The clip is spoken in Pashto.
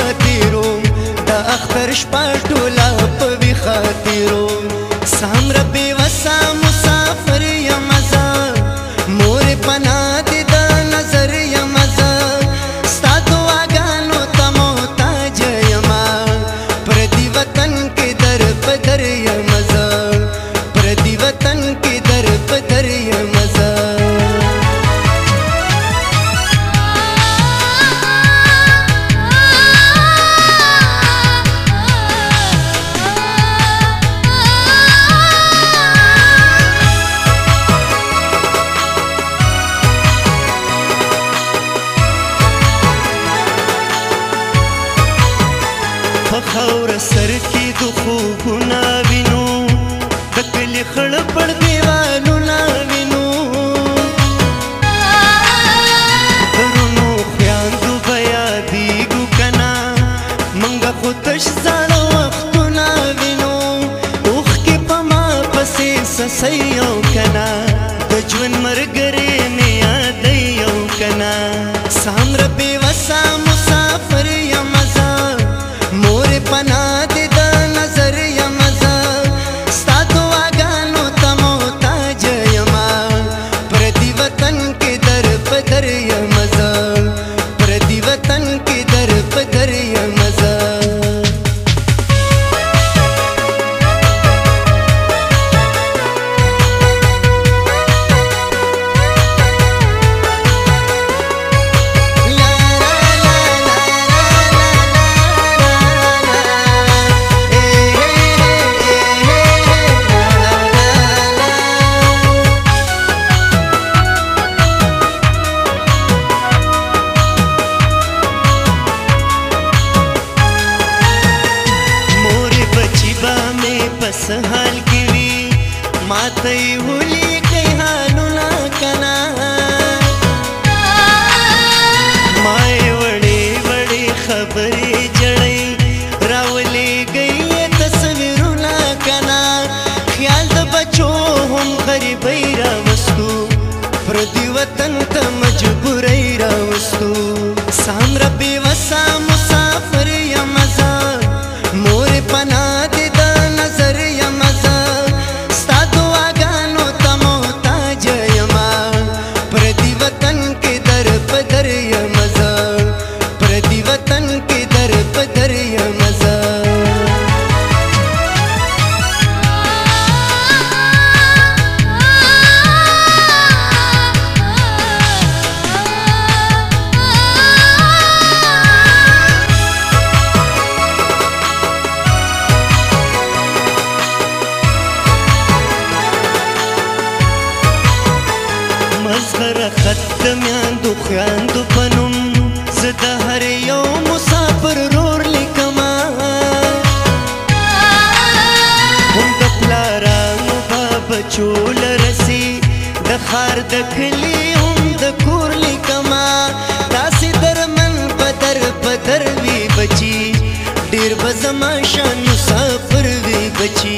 خاطرو دا اختر شپه ټوله په وي خاطرو سامره بېوسه مسافر یم زه مورې پناه دې د نظر یم زه ستا دعاګانو ته محتاج یمه پردي وطن کې در په در یم زه پردي وطن کې در په در یم زه خور سر کی دو خوبونه وینو د کلي خړ پړ دیوالونه وینو درونو خویاندو به یادېږو که نه موږ خو تش زاړه وختونه وینو اوښکې په ما پسې څڅوي او که نه د ژوند ملګرې مې یادوي او که نه سامره بېوسه مسافر یم زه مورې پناه دې د نظر یم زه ستا دعاګانو ته محتاج یمه پردي وطن کې در په در یم زه پردي وطن کې در په در یم زه پس حال کی وی ماته یې ولیکئ حالونه که نه ما یې وړې وړې خبرې جړۍ راولېږئ یې تصویرونه که نه خیال د بچو هم غریبۍ راوستو پردي وطن ته مجبورۍ راوستو سامره بېوسه مسافر یم زه مورې پناه دې د نظر یم زه ستا دعاګانو ته محتاج یمه پردي وطن کې در په در یم زه پردي وطن کې در په در یم زه مظهره خط د میاندو خویاندو په نوم زه د هر یو مسافر رور لیکمه هم د پلارانو به بچو لرسي د ښار د کلي هم د کور لیکمه داسې درمن به در په در وي بچي ډېر به زما شان مسافر وي بچي